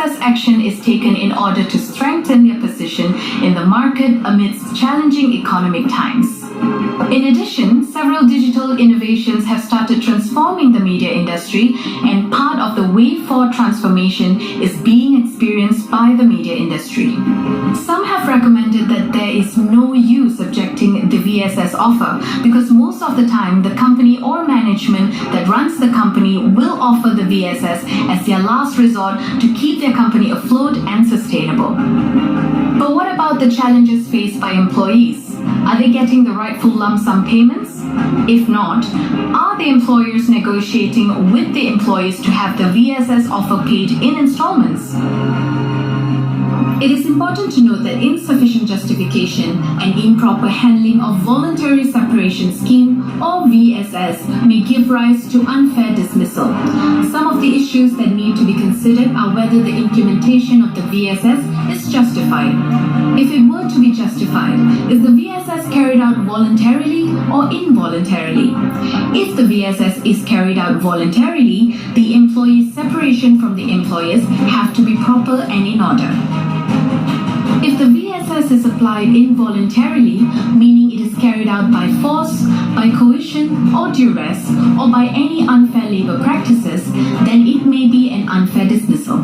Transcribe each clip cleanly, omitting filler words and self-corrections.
VSS action is taken in order to strengthen their position in the market amidst challenging economic times. In addition, several digital innovations have started transforming the media industry, and part of the wave 4 transformation is being experienced by the media industry. Some have recommended that there is no use objecting the VSS offer because most of the time the company or management that runs the company will offer the VSS as their last resort to keep their company afloat and sustainable. But what about the challenges faced by employees? Are they getting the rightful lump sum payments? If not, are the employers negotiating with the employees to have the VSS offer paid in installments? It is important to note that insufficient justification and improper handling of voluntary separation scheme or VSS may give rise to unfair dismissal. Some of the issues that need to be considered are whether the implementation of the VSS is justified. If it were to be justified, is the VSS carried out voluntarily or involuntarily? If the VSS is carried out voluntarily, the employee's separation from the employers have to be proper and in order. If the VSS is applied involuntarily, meaning it is carried out by force, by coercion or duress, or by any unfair labor practices, then it may be an unfair dismissal.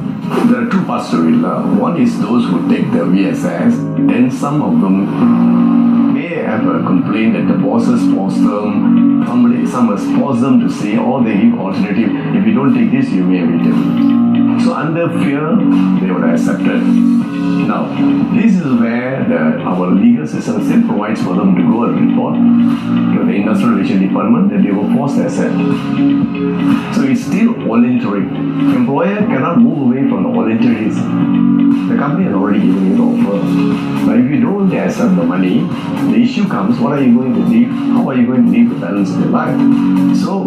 There are two parts to it. One is those who take the VSS, then some of them may have a complaint that the bosses force them, some has forced them to say, or they give alternative, if you don't take this, you may be terminated. So under fear, they would have accepted. Now, this is where our legal system still provides for them to go and report to the Industrial Relations Department that they were forced to accept. So it's still voluntary. Employer cannot move away from the voluntarism. The company has already given you the offer. But if you don't accept the money, the issue comes, what are you going to leave? How are you going to leave the balance of your life? So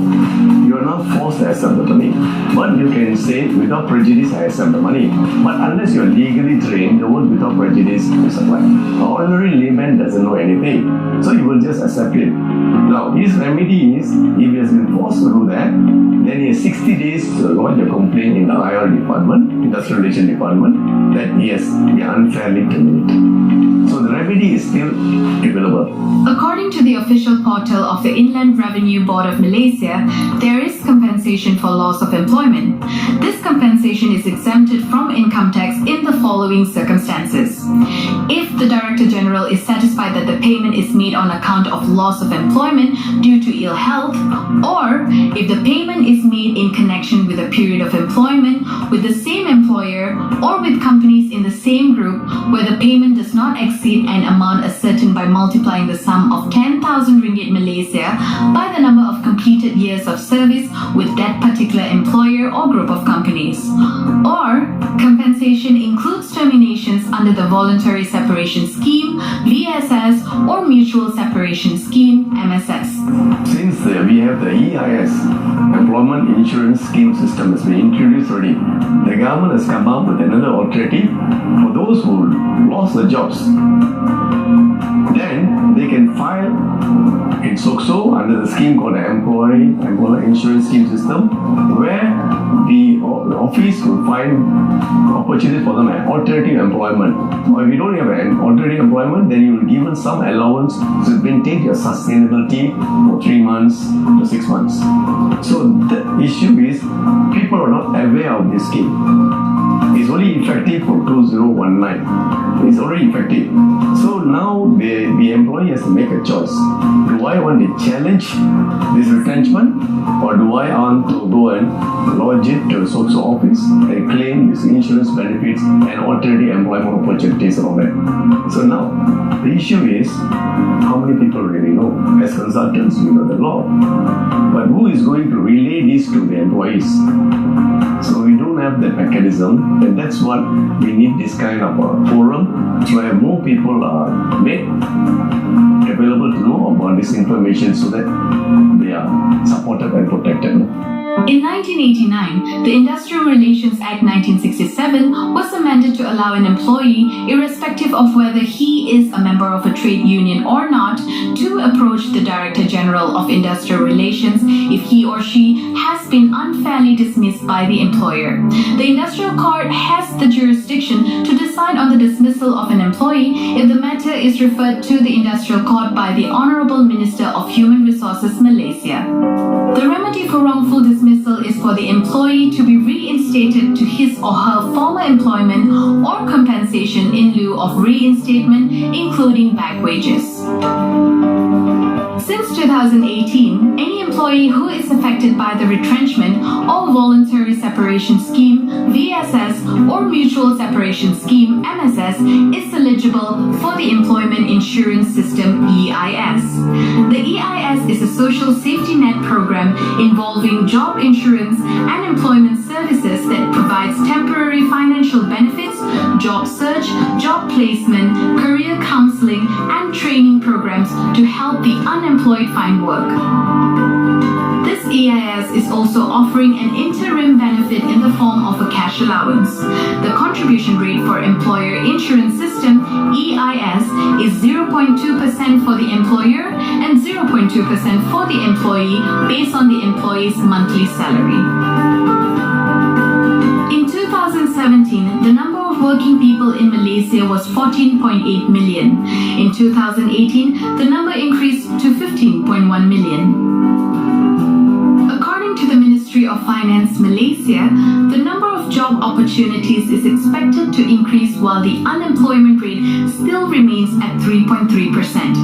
you are not forced to accept the money. But you can say, without prejudice, I accept the money. But unless you are legally trained, the word without prejudice is applied. An ordinary layman doesn't know anything. So you will just accept it. Now, his remedy is, if he has been forced to do that, then he has 60 days to lodge a complaint in the IR department, Industrial Relations Department, that he has been unfairly terminated. So the remedy is still available. According to the official portal of the Inland Revenue Board of Malaysia, there is compensation for loss of employment. This compensation is exempted from income tax in the following circumstances. If the Director General is satisfied that the payment is made on account of loss of employment due to ill health, or if the payment is made in connection with a period of employment with the same employer or with companies in the same group where the payment does not exceed an amount ascertained by multiplying the sum of 10,000 ringgit Malaysia by the number of completed years of service with that particular employer or group of companies. Or compensation includes terminations under the Voluntary Separation Scheme, VSS, or Mutual Separation Scheme, MSS. Since we have the EIS, Employment Insurance Scheme system has been introduced already, the government has come up with another alternative for those who lost their jobs. Then they can file in SOCSO under the scheme called the Employment Insurance Scheme system, where the office will find opportunities for them at alternative employment. Or if you don't have an alternative employment, then you will be given some allowance to maintain your sustainability for 3 months to 6 months. So the issue is people are not aware of this scheme. It's only effective for 2019. It's already effective. So now the employee has to make a choice. Do I want to challenge this retrenchment, or do I want to go and lodge it to the SOCSO office and claim these insurance benefits and alternative employment opportunities and all that? So now the issue is, how many people really know? As consultants, we know the law, but who is going to relay this to the employees? So we don't have that mechanism, and that's what we need, this kind of a forum where more people are made available to know about this information so that they are supported and protected. In 1989, the Industrial Relations Act 1967 was amended to allow an employee, irrespective of whether he is a member of a trade union or not, to approach the Director General of Industrial Relations if he or she has been unfairly dismissed by the employer. The Industrial Court has the jurisdiction to decide on the dismissal of an employee if the matter is referred to the Industrial Court by the Honorable Minister of Human Resources, Malaysia. The remedy for wrongful dismissal is for the employee to be reinstated to his or her former employment or compensation in lieu of reinstatement, including back wages. Since 2018, any employee who is affected by the retrenchment or voluntary separation scheme (VSS) or mutual separation scheme (MSS) is eligible for the Employment Insurance System (EIS). The EIS is a social safety net program involving job insurance and employment services that provides temporary financial benefits, job search, job placement, career counseling, and training programs to help the unemployed find work. This EIS is also offering an interim benefit in the form of a cash allowance. The contribution rate for Employer Insurance System (EIS) is 0.2% for the employer and 0.2% for the employee based on the employee's monthly salary. In 2017, the number of working people in Malaysia was 14.8 million. In 2018, the number increased to 15.1 million. According to the Ministry of Finance Malaysia, the number of job opportunities is expected to increase while the unemployment rate still remains at 3.3%.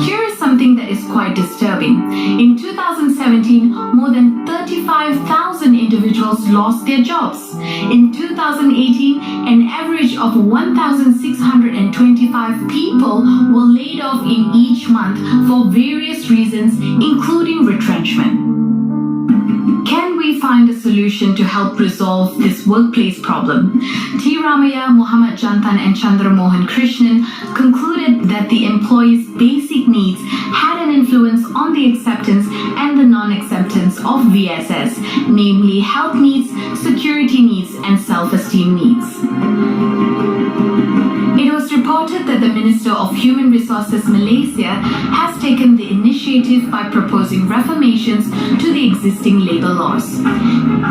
Here is something that is quite disturbing. In 2017, more than 35,000 individuals lost their jobs. In 2018, an average of 1,625 people were laid off in each month for various reasons, including retrenchment. Can we find a solution to help resolve this workplace problem? T. Ramaya, Muhammad Jantan, and Chandra Mohan Krishnan concluded that the employee's basic needs had an influence on the acceptance and the non-acceptance of VSS, namely health needs, security needs, and self-esteem needs. It was reported that the Minister of Human Resources Malaysia has taken the initiative by proposing reformations to the existing labour laws.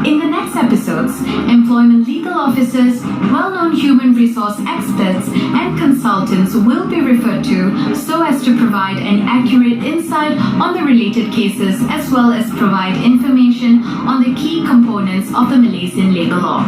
In the next episodes, employment legal officers, well-known human resource experts, and consultants will be referred to so as to provide an accurate insight on the related cases as well as provide information on the key components of the Malaysian labour law.